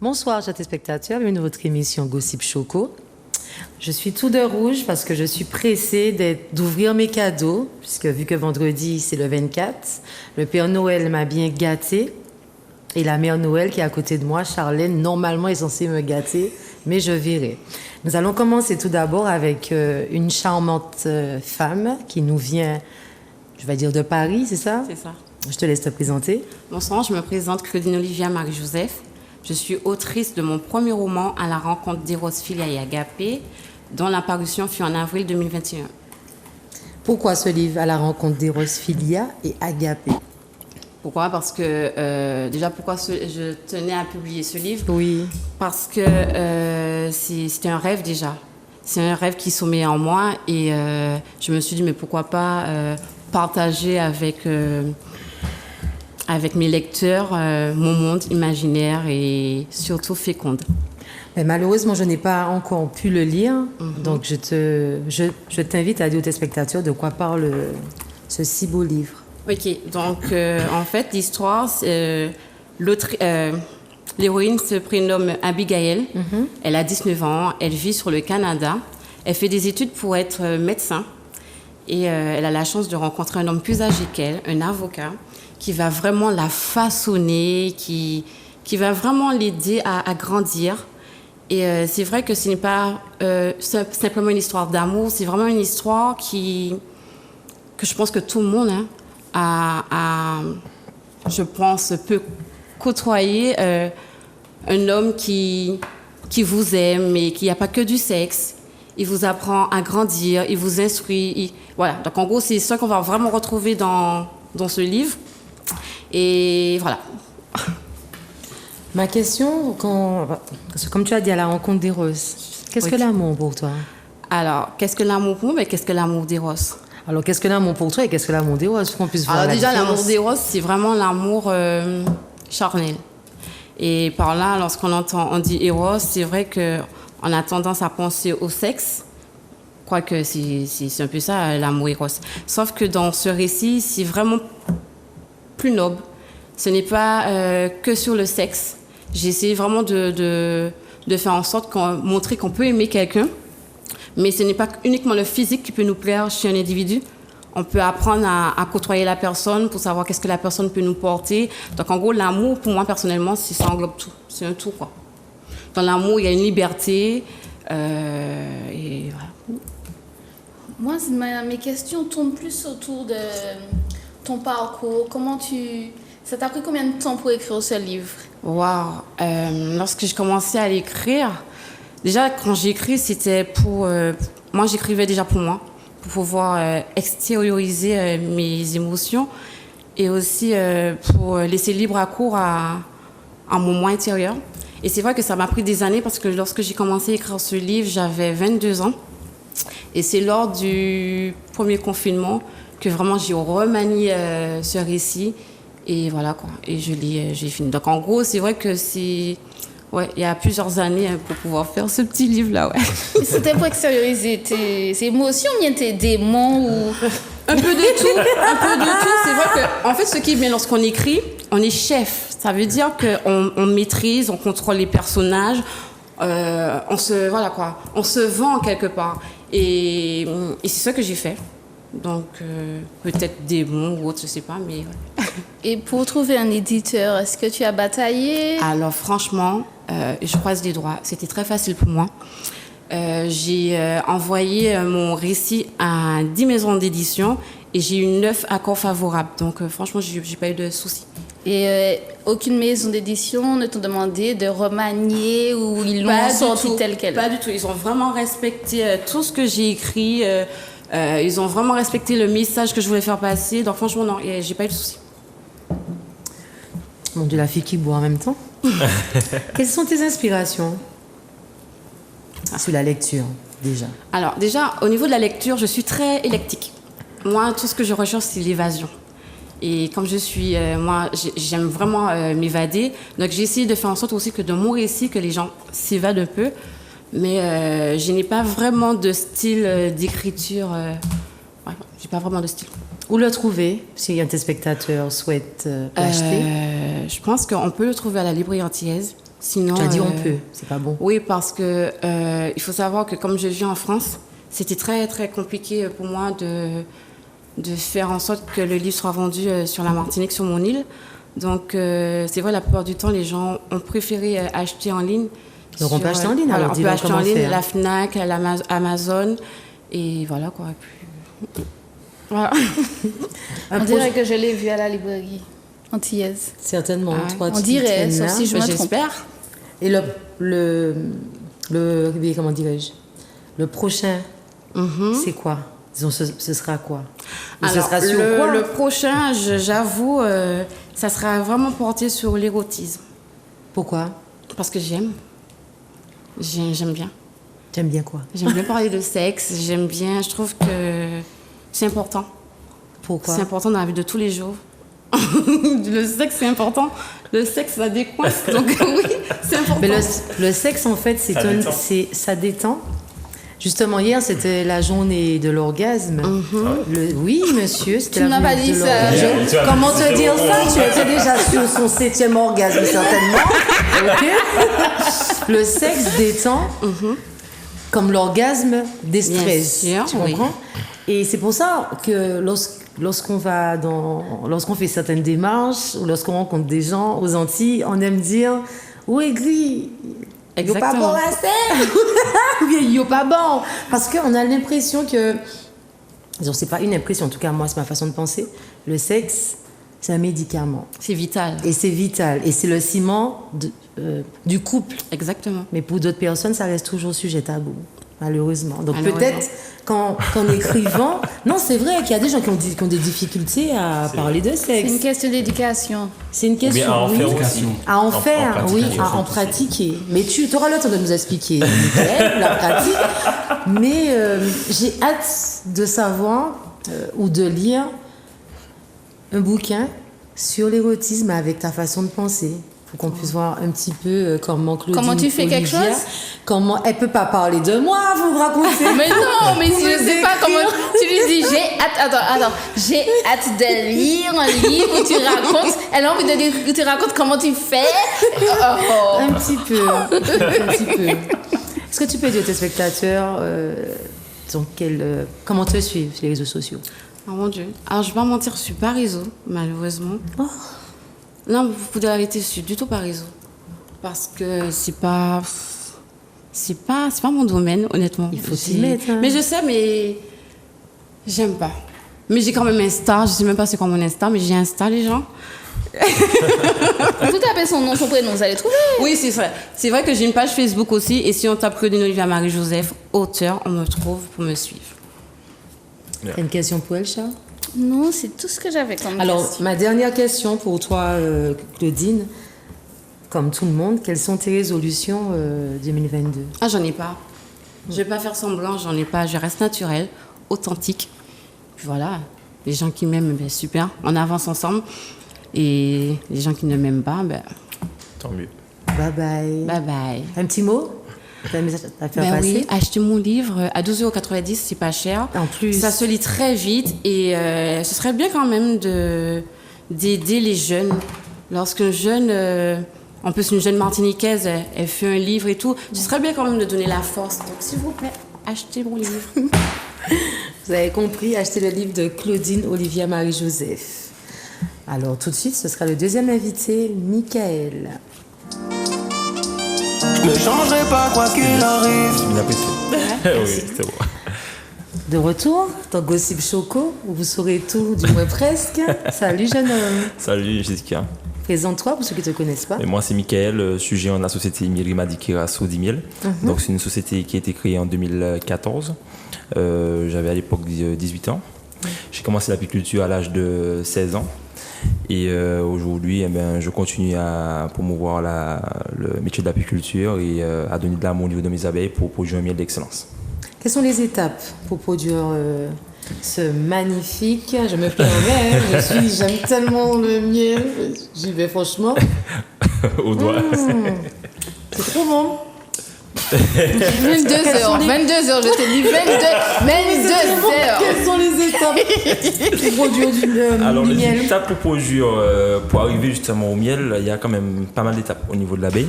Bonsoir, chers téléspectateurs, bienvenue dans votre émission Gossip Choco. Je suis tout de rouge parce que je suis pressée d'ouvrir mes cadeaux, puisque vu que vendredi, c'est le 24, le Père Noël m'a bien gâtée. Et la Mère Noël qui est à côté de moi, Charlène, normalement est censée me gâter, mais je verrai. Nous allons commencer tout d'abord avec une charmante femme qui nous vient, je vais dire, de Paris, c'est ça? C'est ça. Je te laisse te présenter. Bonsoir, je me présente Claudine Olivia Marie-Joseph. Je suis autrice de mon premier roman À la rencontre d'Eros, Philia et Agapé, dont la parution fut en avril 2021. Pourquoi ce livre À la rencontre d'Eros, Philia et Agapé? Pourquoi? Parce que, déjà, pourquoi je tenais à publier ce livre? Oui. Parce que c'était un rêve déjà. C'est un rêve qui sommeillait en moi et je me suis dit, mais pourquoi pas partager avec mes lecteurs mon monde imaginaire et surtout féconde. Mais malheureusement, je n'ai pas encore pu le lire, donc je t'invite à dire aux téléspectateurs de quoi parle ce si beau livre. Ok, donc en fait, l'histoire, l'héroïne se prénomme Abigail, elle a 19 ans, elle vit sur le Canada, elle fait des études pour être médecin et elle a la chance de rencontrer un homme plus âgé qu'elle, un avocat, qui va vraiment la façonner, qui va vraiment l'aider à grandir. Et c'est vrai que ce n'est pas simplement une histoire d'amour, c'est vraiment une histoire que je pense que tout le monde je pense, peut côtoyer un homme qui vous aime et qui n'a pas que du sexe. Il vous apprend à grandir, il vous instruit. Voilà. Donc en gros, c'est ça qu'on va vraiment retrouver dans ce livre. Et voilà. Ma question, comme tu as dit, à la rencontre d'Eros, qu'est-ce que l'amour pour toi? Alors, qu'est-ce que l'amour pour moi? Mais qu'est-ce que l'amour d'Eros? Alors, qu'est-ce que l'amour pour toi et qu'est-ce que l'amour d'Eros? Pour qu'on puisse voir. Alors, déjà, différence. l'amour d'Eros, c'est vraiment l'amour charnel. Et par là, on dit Eros, c'est vrai qu'on a tendance à penser au sexe. Quoique, c'est un peu ça, l'amour Eros. Sauf que dans ce récit, c'est vraiment plus noble. Ce n'est pas que sur le sexe. J'ai essayé vraiment de faire en sorte montrer qu'on peut aimer quelqu'un, mais ce n'est pas uniquement le physique qui peut nous plaire chez un individu. On peut apprendre à côtoyer la personne pour savoir qu'est-ce que la personne peut nous porter. Donc en gros, l'amour, pour moi personnellement, ça englobe tout. C'est un tout, quoi. Dans l'amour, il y a une liberté. Et voilà. Moi, mes questions tournent plus autour de ton parcours. Ça t'a pris combien de temps pour écrire ce livre? Waouh! Lorsque j'ai commencé à l'écrire, déjà quand j'écris, c'était pour... moi, j'écrivais déjà pour moi, pour pouvoir extérioriser mes émotions et aussi pour laisser libre à court à mon moi intérieur. Et c'est vrai que ça m'a pris des années parce que lorsque j'ai commencé à écrire ce livre, j'avais 22 ans. Et c'est lors du premier confinement que vraiment j'ai remanié ce récit. Et voilà quoi, et j'ai fini. Donc en gros, c'est vrai que il y a plusieurs années pour pouvoir faire ce petit livre-là, ouais. C'était pour extérioriser tes émotions, bien tes démons ou... Un peu de tout, un peu de tout. C'est vrai que, en fait, ce qui est bien lorsqu'on écrit, on est chef. Ça veut dire qu'on maîtrise, on contrôle les personnages, on se vend quelque part. Et c'est ça que j'ai fait. Donc, peut-être des bons ou autres, je ne sais pas, mais... Ouais. Et pour trouver un éditeur, est-ce que tu as bataillé? Alors, franchement, je croise les doigts. C'était très facile pour moi. J'ai envoyé mon récit à 10 maisons d'édition et j'ai eu 9 accords favorables. Donc, franchement, je n'ai pas eu de soucis. Et aucune maison d'édition ne t'a demandé de remanier ou ils l'ont sorti tel quel? Pas du tout. Ils ont vraiment respecté tout ce que j'ai écrit. Ils ont vraiment respecté le message que je voulais faire passer. Donc franchement, non, j'ai pas eu de soucis. Mon Dieu, la fille qui boit en même temps. Quelles sont tes inspirations sur la lecture, déjà? Alors, déjà, au niveau de la lecture, je suis très électique. Moi, tout ce que je recherche, c'est l'évasion. Et comme je suis, moi, j'aime vraiment m'évader. Donc, j'ai essayé de faire en sorte aussi que dans mon récit, que les gens s'évadent un peu. Mais je n'ai pas vraiment de style d'écriture. Ouais, j'ai pas vraiment de style. Où le trouver si un de tes spectateurs souhaite l'acheter? Je pense qu'on peut le trouver à la librairie antillaise. Sinon, Tu as dit on peut, c'est pas bon. Oui, parce que il faut savoir que comme je vis en France, c'était très très compliqué pour moi de faire en sorte que le livre soit vendu sur la Martinique, sur mon île. Donc c'est vrai, la plupart du temps, les gens ont préféré acheter en ligne. Donc on peut acheter en ligne, alors on peut acheter en comment ligne, faire. la Fnac, Amazon, et voilà quoi. Et puis, voilà. On dirait que je l'ai vu à la librairie antillaise. Certainement. Ah ouais. Toi, On tu dirait, traînes sauf là. si je me trompe. J'espère. Et comment dirais-je, le prochain, c'est quoi? Disons, ce sera quoi? Ou ce Alors, sera sur quoi? le prochain, j'avoue, ça sera vraiment porté sur l'érotisme. Pourquoi? Parce que j'aime bien. J'aime bien quoi? J'aime bien parler de sexe, j'aime bien, je trouve que c'est important. Pourquoi? C'est important dans la vie de tous les jours. Le sexe, c'est important. Le sexe, ça décoince. Donc oui, c'est important. Mais le sexe, en fait, ça détend. Justement, hier, c'était la journée de l'orgasme. Oui, monsieur, c'était Tu la m'as pas journée dit de ça. l'orgasme. Comment te dire ça? Tu étais déjà sur son 7e orgasme, certainement. Ok. Le sexe détend, comme l'orgasme déstresse. Bien sûr, Tu comprends? Et c'est pour ça que lorsqu'on fait certaines démarches ou lorsqu'on rencontre des gens aux Antilles, on aime dire « Oui, gris, yo pas bon à faire !» ou bien « Yo pas bon !» Parce qu'on a l'impression que... C'est pas une impression, en tout cas moi c'est ma façon de penser. Le sexe, c'est un médicament. C'est vital. Et c'est vital. Et c'est le ciment du couple. Exactement. Mais pour d'autres personnes, ça reste toujours sujet tabou, malheureusement. Donc Malheureusement. peut-être qu'en écrivant... Non, c'est vrai qu'il y a des gens qui ont des difficultés à parler de C'est une sexe. question d'éducation. C'est une Ou bien question, à en oui. faire aussi. À en faire, pratiquer, oui, en à fait, en aussi. pratiquer. Mais tu auras le temps de nous expliquer, Mickaël, la pratique. Mais j'ai hâte de savoir ou de lire un bouquin sur l'érotisme avec ta façon de penser. Pour qu'on puisse voir un petit peu comment Claudine Comment tu fais quelque Olivia, chose? Comment elle peut pas parler de moi, vous me racontez. Mais non, mais Vous je me sais pas comment. décrire. Tu lui dis, j'ai hâte. Attends. J'ai hâte de lire un livre où tu racontes. Elle a envie de dire que tu racontes comment tu fais. Oh. Un petit peu. Un petit peu. Est-ce que tu peux dire à tes spectateurs comment te suivent sur les réseaux sociaux? Oh mon Dieu. Alors, je vais pas mentir, je suis pas réseau, malheureusement. Non, pour de la vérité, je suis du tout pas réseau. Parce que c'est pas mon domaine, honnêtement. Il faut s'y mettre, hein. Mais je sais, mais j'aime pas. Mais j'ai quand même Insta, je sais même pas c'est quoi mon Insta, mais j'ai Insta, les gens. Tout taper son nom, son prénom, vous allez trouver. Oui, c'est vrai. C'est vrai que j'ai une page Facebook aussi, et si on tape Claudine Olivia Marie-Joseph, auteur, on me trouve pour me suivre. T'as une question pour elle, Charles? Non, c'est tout ce que j'avais comme Alors, question. ma dernière question pour toi, Claudine. Comme tout le monde, quelles sont tes résolutions 2022? Ah, j'en ai pas. Je vais pas faire semblant, j'en ai pas. Je reste naturelle, authentique. Puis voilà, les gens qui m'aiment, ben, super, on avance ensemble. Et les gens qui ne m'aiment pas, ben, Tant mieux. Bye bye. bye bye. Un petit mot? T'as un message à faire Ben passer? oui, achetez mon livre à 12,90 €, c'est pas cher. En plus. Ça se lit très vite et ce serait bien quand même d'aider les jeunes. Lorsqu'un jeune, en plus une jeune martiniquaise, elle fait un livre et tout, ce serait bien quand même de donner la force. Donc s'il vous plaît, achetez mon livre. Vous avez compris, achetez le livre de Claudine Olivia Marie-Joseph. Alors tout de suite, ce sera le deuxième invité, Mickaël. Ne changerai pas quoi qu'il arrive. Bien apprécié. Oui, c'est bon. De retour dans Gossip Choco, où vous saurez tout, du moins presque. Salut jeune homme. Salut Jessica. Présente-toi pour ceux qui ne te connaissent pas. Et moi c'est Mickaël, je suis gérant de la société Mirima Dikira Saudi Miel. Donc c'est une société qui a été créée en 2014. J'avais à l'époque 18 ans. J'ai commencé l'apiculture à l'âge de 16 ans. Et aujourd'hui, eh ben, je continue à promouvoir le métier de l'apiculture et à donner de l'amour au niveau de mes abeilles pour produire un miel d'excellence. Quelles sont les étapes pour produire ce magnifique... Je me permets, j'aime tellement le miel. J'y vais franchement. Au doigt. C'est trop bon. 22 heures, je t'ai dit 22 heures. Quelles sont les étapes pour produire Alors, du les miel? étapes pour produire, pour arriver justement au miel, il y a quand même pas mal d'étapes au niveau de l'abeille.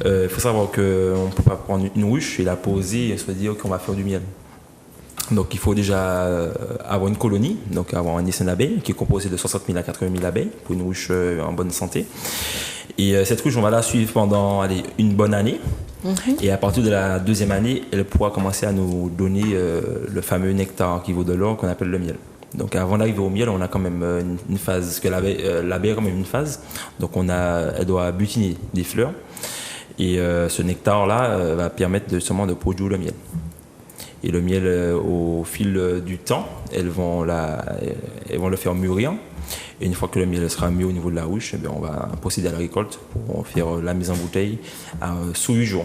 Il faut savoir qu'on ne peut pas prendre une ruche et la poser et se dire qu'on va faire du miel. Donc, il faut déjà avoir une colonie, donc avoir un essaim d'abeilles qui est composé de 60 000 à 80 000 abeilles pour une ruche en bonne santé. Et cette ruche, on va la suivre pendant une bonne année. Et à partir de la deuxième année, elle pourra commencer à nous donner le fameux nectar qui vaut de l'or qu'on appelle le miel. Donc avant d'arriver au miel, on a quand même une phase, parce que l'abeille a quand même une phase. Donc elle doit butiner des fleurs. Et ce nectar-là va permettre justement de produire le miel. Et le miel, au fil du temps, elles vont le faire mûrir. Et une fois que le miel sera mûr au niveau de la ruche, eh bien, on va procéder à la récolte pour faire la mise en bouteille sous 8 jours.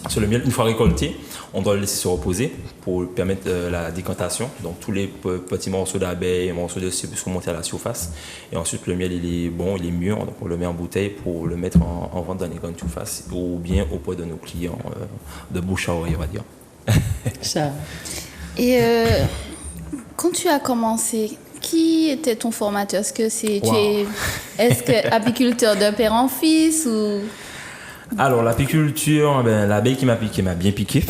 Sur le miel, une fois récolté, on doit le laisser se reposer pour permettre la décantation. Donc tous les petits morceaux d'abeilles, morceaux de sucre sont montés à la surface. Et ensuite, le miel, il est bon, il est mûr. Donc on le met en bouteille pour le mettre en vente dans les grandes surfaces ou bien auprès de nos clients de bouche à oreille, on va dire. Ça. Et quand tu as commencé, qui était ton formateur? Est-ce que apiculteur de père en fils ou... Alors l'apiculture, l'abeille qui m'a bien piqué.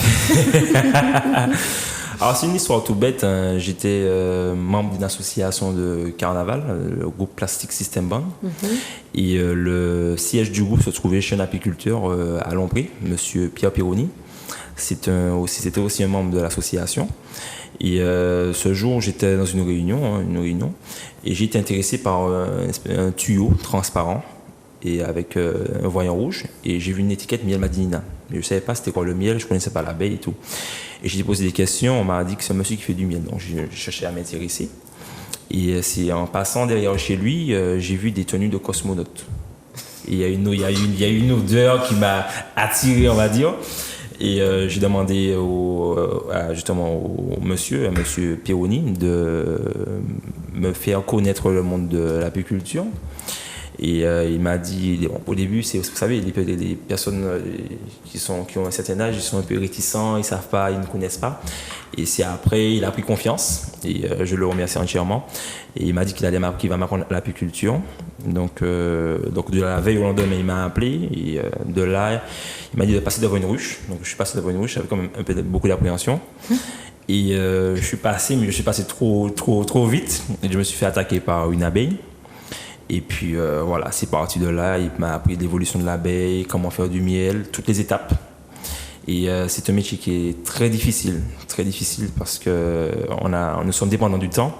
Alors c'est une histoire tout bête, hein. J'étais membre d'une association de carnaval, le groupe Plastic System Band. Et le siège du groupe se trouvait chez un apiculteur à Lompré, monsieur Pierre Pironi. C'était aussi un membre de l'association. Et ce jour, j'étais dans une réunion, et j'ai été intéressé par un tuyau transparent et avec un voyant rouge, et j'ai vu une étiquette miel madinina. Je ne savais pas c'était quoi le miel, je ne connaissais pas l'abeille et tout. Et j'ai posé des questions, on m'a dit que c'est un monsieur qui fait du miel, donc j'ai cherché à m'intéresser. Et c'est en passant derrière chez lui, j'ai vu des tenues de cosmonautes. Et il y a une odeur qui m'a attiré, on va dire. Et j'ai demandé justement au monsieur Pironi, de me faire connaître le monde de l'apiculture. Et il m'a dit, au début, vous savez, les personnes qui ont un certain âge, ils sont un peu réticents, ils ne savent pas, ils ne connaissent pas. Et c'est après, il a pris confiance, et je le remercie entièrement. Et il m'a dit qu'il va m'apprendre l'apiculture. Donc de la veille au lendemain, il m'a appelé, et de là, il m'a dit de passer devant une ruche. Donc je suis passé devant une ruche avec quand même beaucoup d'appréhension. Et je suis passé trop vite, et je me suis fait attaquer par une abeille. Et puis voilà, c'est parti de là. Il m'a appris l'évolution de l'abeille, comment faire du miel, toutes les étapes. Et c'est un métier qui est très difficile parce que nous sommes dépendants du temps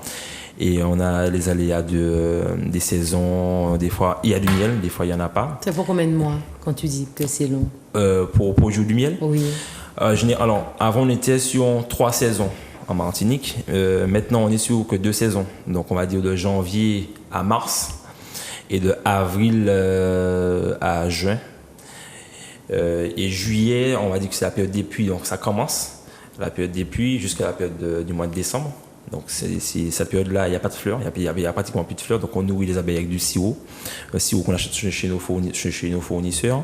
et on a les aléas des saisons. Des fois, il y a du miel, des fois, il n'y en a pas. Ça fait combien de mois quand tu dis que c'est long? Pour produire du miel? Oui. Alors, avant, on était sur 3 saisons en Martinique. Maintenant, on est sur que 2 saisons. Donc, on va dire de janvier à mars. Et de avril à juin. Et juillet, on va dire que c'est la période des pluies, donc ça commence, la période des pluies jusqu'à la période du mois de décembre. Donc c'est cette période-là, il n'y a pas de fleurs, il y a pratiquement plus de fleurs, donc on nourrit les abeilles avec du sirop, un sirop qu'on achète chez nos fournisseurs,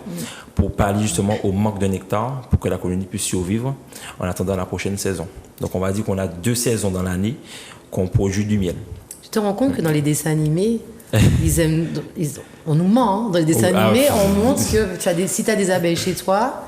pour pallier justement au manque de nectar, pour que la colonie puisse survivre en attendant la prochaine saison. Donc on va dire qu'on a 2 saisons dans l'année qu'on produit du miel. Tu te rends compte que dans les dessins animés, on nous ment, hein. Dans les dessins animés, on montre que si tu as des abeilles chez toi,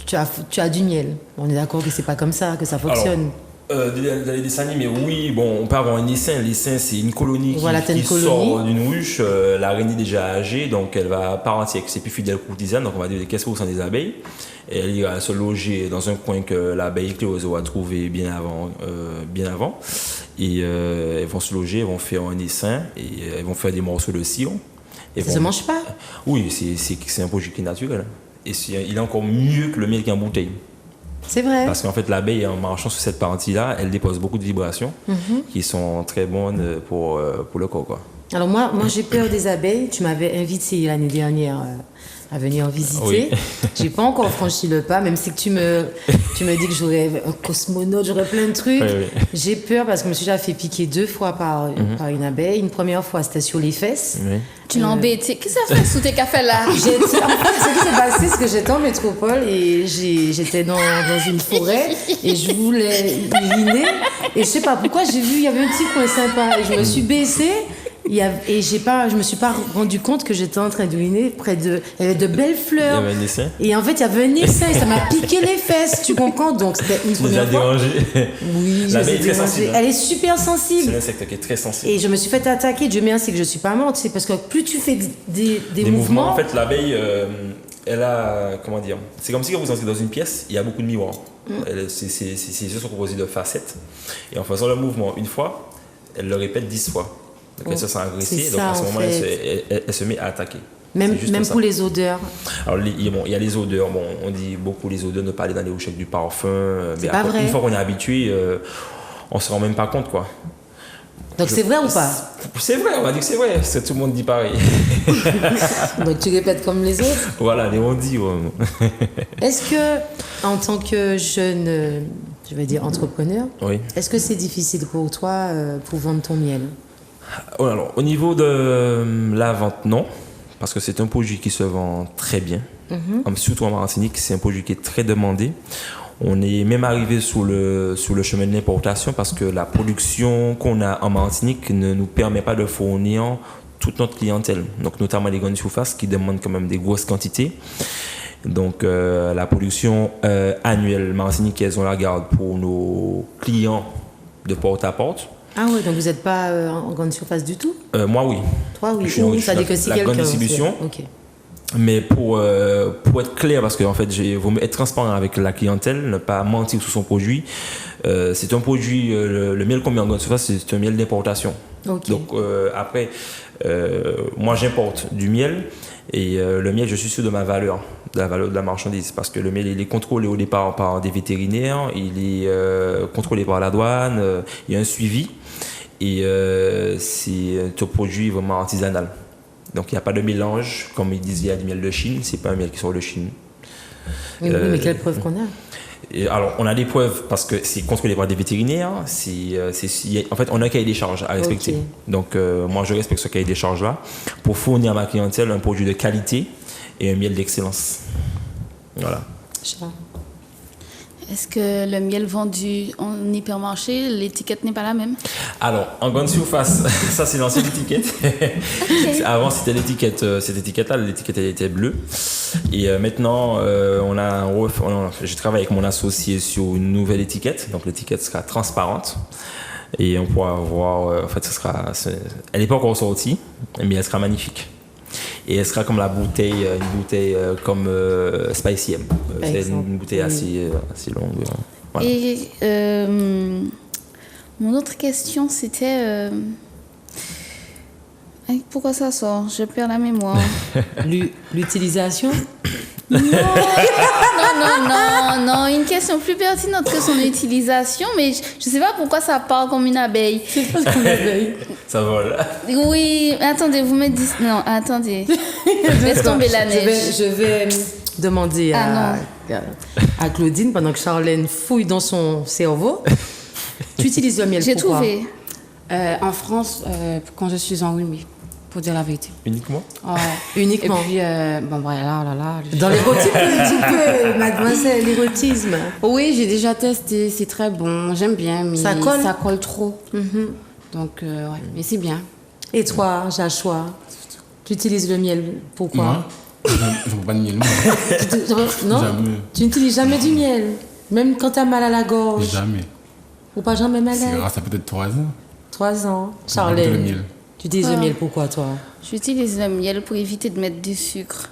tu as du miel. On est d'accord que c'est pas comme ça que ça fonctionne. Alors, dans les dessins animés, oui, bon, on peut avoir un essaim. L'essaim, c'est une colonie qui sort d'une ruche. L'araignée est déjà âgée, donc elle va partir avec ses plus fidèles courtisanes. Donc on va dire 15% des abeilles. Et elle ira se loger dans un coin que l'abeille éclairose aura trouvé bien avant. Et elles vont se loger, elles vont faire un essaim et elles vont faire des morceaux de sillon. Ça ne se mange pas? Oui, c'est un produit qui est naturel. Et il est encore mieux que le miel qui est en bouteille. C'est vrai. Parce qu'en fait, l'abeille, en marchant sur cette partie-là, elle dépose beaucoup de vibrations qui sont très bonnes pour le corps, quoi. Alors moi j'ai peur des abeilles. Tu m'avais invité l'année dernière à venir visiter. Oui. J'ai pas encore franchi le pas, même si que tu me dis que j'aurais un cosmonaute, j'aurais plein de trucs. Oui, oui. J'ai peur parce que je me suis déjà fait piquer 2 fois par une abeille. Une première fois, c'était sur les fesses. Oui. Tu l'as embêté. Qu'est-ce que ça fait sous tes cafés là? En fait, ce qui s'est passé, c'est que j'étais en métropole et j'étais dans une forêt et je voulais uriner. Et je sais pas pourquoi, j'ai vu, il y avait un petit coin sympa et je me suis baissée. Je me suis pas rendu compte que j'étais en train d'uriner il y avait de belles fleurs. Il y avait un essaim. Et en fait, il y avait un essaim et ça m'a piqué les fesses, tu comprends? Donc, c'était une Tu les as première fois. dérangés. Oui, je L'abeille les ai est très dérangés. sensible. Elle est super C'est sensible. un insecte qui est très sensible. Et je me suis fait attaquer. Dieu merci que je suis pas morte. C'est parce que plus tu fais des mouvements. En fait, l'abeille, elle a. Comment dire? C'est comme si quand vous entrez dans une pièce, il y a beaucoup de miroirs. Ses yeux sont composés de facettes. Et en faisant le mouvement une fois, elle le répète 10 fois. Donc elle se sent agressée. c'est Donc ça, à ce en moment, fait. elle se met à attaquer. Même C'est juste ça. pour les odeurs. Alors, il y a les odeurs. Bon, on dit beaucoup les odeurs, ne pas aller dans les hochets du parfum. Mais pas vrai. une fois qu'on est habitué, on se rend même pas compte, quoi. Donc c'est vrai ou pas? C'est vrai, on va dire que c'est vrai. Parce que tout le monde dit pareil. Donc tu répètes comme les autres. Voilà, les on dit. Ouais. Est-ce que, en tant que jeune, je vais dire entrepreneur, Oui. est-ce que c'est difficile pour toi pour vendre ton miel? Alors, au niveau de la vente, non. Parce que c'est un produit qui se vend très bien. Surtout en Martinique, c'est un produit qui est très demandé. On est même arrivé sur le chemin de l'importation parce que la production qu'on a en Martinique ne nous permet pas de fournir toute notre clientèle. Donc, notamment les grandes surfaces qui demandent quand même des grosses quantités. Donc, la production annuelle martiniquaise, on la garde pour nos clients de porte à porte. Ah ouais, donc vous n'êtes pas en grande surface du tout? Moi, oui. Toi, oui. Je suis Ça dit que si la quelqu'un... grande distribution. Ok. Mais pour être clair, parce qu'en fait, il vaut mieux être transparent avec la clientèle, ne pas mentir sur son produit. C'est un produit, le miel qu'on met en grande surface, c'est un miel d'importation. Ok. Donc après, moi j'importe du miel et le miel, je suis sûr de la valeur de la marchandise. Parce que le miel, il est contrôlé au départ par des vétérinaires, il est contrôlé par la douane, il y a un suivi et c'est un produit vraiment artisanal. Donc il n'y a pas de mélange, comme ils disaient, il y a du miel de Chine, c'est pas un miel qui sort de Chine. Oui, mais quelle preuve qu'on a? Et alors on a des preuves parce que c'est contrôlé par des vétérinaires, en fait on a un cahier des charges à respecter. Ok. Donc moi je respecte ce cahier des charges là pour fournir à ma clientèle un produit de qualité et un miel d'excellence. Voilà. Est-ce que le miel vendu en hypermarché, l'étiquette n'est pas la même? Alors, en grande surface, ça c'est l'ancienne étiquette. Ok. Avant c'était l'étiquette, cette étiquette-là, l'étiquette elle était bleue. Et maintenant, je travaille avec mon associé sur une nouvelle étiquette. Donc l'étiquette sera transparente. Et on pourra voir, en fait, elle n'est pas encore sortie, mais elle sera magnifique. Et elle sera comme la bouteille, une bouteille comme Spicy M. C'est une bouteille assez longue. Voilà. Et mon autre question, c'était... pourquoi ça sort? Je perds la mémoire. L'utilisation? Non, une question plus pertinente que son utilisation, mais je ne sais pas pourquoi ça part comme une abeille. C'est pas comme l'abeille. Ça vole. Oui, attendez, vous me dites... Non, attendez. Laisse tomber la neige. Je vais demander à Claudine, pendant que Charlène fouille dans son cerveau. Tu utilises le miel J'ai pourquoi? trouvé. En France, quand je suis en rhume, pour dire la vérité. Uniquement? Uniquement. Et puis, bon, voilà, là. Dans l'érotisme, un petit peu, mademoiselle, l'érotisme. Oui, j'ai déjà testé, c'est très bon, j'aime bien, mais Ça colle? ça colle trop. Donc, ouais, mais c'est bien. Et toi, Joshua, tu utilises le miel pourquoi? Moi, je ne prends pas de miel. Moi. Non? Jamais. Tu n'utilises jamais du miel? Même quand tu as mal à la gorge? Jamais. Ou pas jamais malade? C'est rare, ça peut être 3 ans. 3 ans. Le Charlène, miel. tu utilises le miel pourquoi, toi? J'utilise le miel pour éviter de mettre du sucre.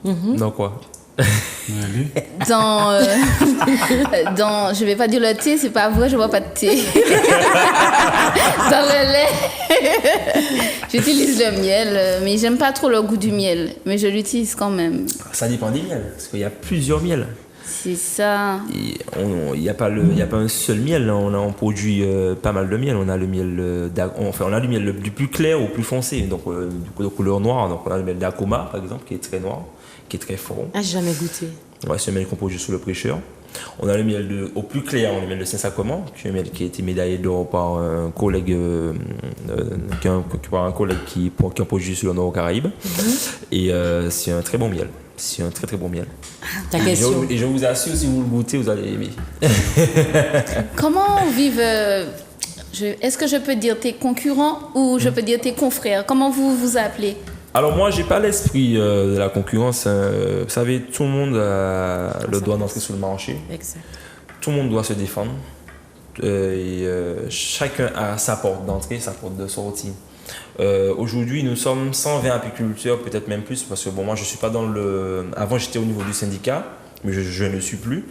Non, quoi? Allez. Dans, je vais pas dire le thé, c'est pas vrai, je bois pas de thé. Dans le lait, j'utilise le miel, mais j'aime pas trop le goût du miel, mais je l'utilise quand même. Ça dépend des miels, parce qu'il y a plusieurs miels. C'est ça. Il n'y a pas un seul miel, hein. On produit pas mal de miel. On a le miel on a le miel du plus clair au plus foncé, donc de couleur noire. Donc on a le miel d'Akoma par exemple qui est très noir, qui est très fort. Ah, j'ai jamais goûté. Ouais, c'est un miel qu'on produit sous le prêcheur. On a le miel au plus clair, le miel de Saint-Sacrement, qui est un miel qui a été médaillé d'or par un collègue, qui a produit sur le nord aux Caraïbes. Et c'est un très bon miel. C'est un très très bon miel. Ta question. Et je vous assure, si vous le goûtez, vous allez aimer. Comment vivent... est-ce que je peux dire tes concurrents ou je peux dire tes confrères? Comment vous vous appelez? Alors moi, j'ai pas l'esprit de la concurrence. Vous savez, tout le monde a le droit d'entrer sur le marché. Exact. Tout le monde doit se défendre. Chacun a sa porte d'entrée, sa porte de sortie. Aujourd'hui, nous sommes 120 apiculteurs, peut-être même plus, parce que bon, moi, je suis pas dans le... Avant, j'étais au niveau du syndicat, mais je ne le suis plus.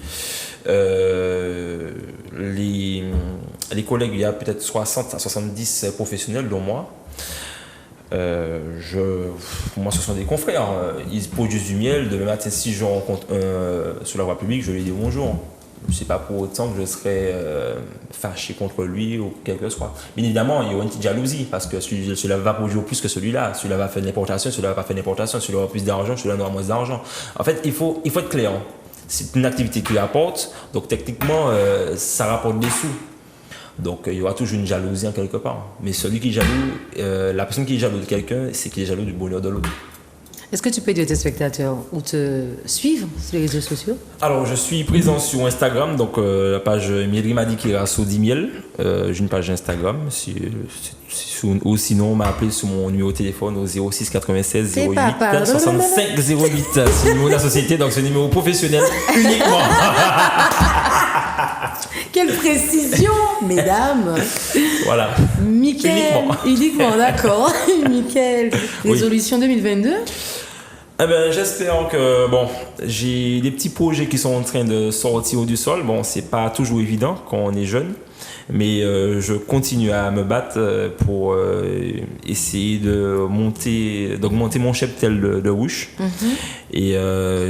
Les collègues, il y a peut-être 60 à 70 professionnels, dont moi. Moi, ce sont des confrères. Ils produisent du miel. Demain matin, si je rencontre un sur la voie publique, je lui dis bonjour. Ce n'est pas pour autant que je serais fâché contre lui ou quel que soit. Bien évidemment, il y aura une petite jalousie parce que celui-là va produire plus que celui-là. Celui-là va faire de l'importation, celui-là va pas faire de l'importation, celui-là aura plus d'argent, celui-là aura moins d'argent. En fait, il faut être clair. C'est une activité qui rapporte, donc techniquement, ça rapporte des sous. Donc il y aura toujours une jalousie en quelque part. Mais celui qui est jaloux, la personne qui est jaloux de quelqu'un, c'est qu'il est jaloux du bonheur de l'autre. Est-ce que tu peux dire à tes spectateurs où te suivre sur les réseaux sociaux? Alors je suis présent sur Instagram, donc la page Mielerie Madikira Sodi Miel. J'ai une page Instagram, ou sinon on m'a appelé sur mon numéro de téléphone au 06 96 08 65 08. C'est le numéro de la société, donc c'est un numéro professionnel uniquement. Quelle précision, mesdames. Voilà. Mickaël, uniquement, d'accord. Mickaël, résolution 2022. Eh ben, j'espère que j'ai des petits projets qui sont en train de sortir du sol. Bon, c'est pas toujours évident quand on est jeune, mais je continue à me battre pour essayer d'augmenter mon cheptel de ruches et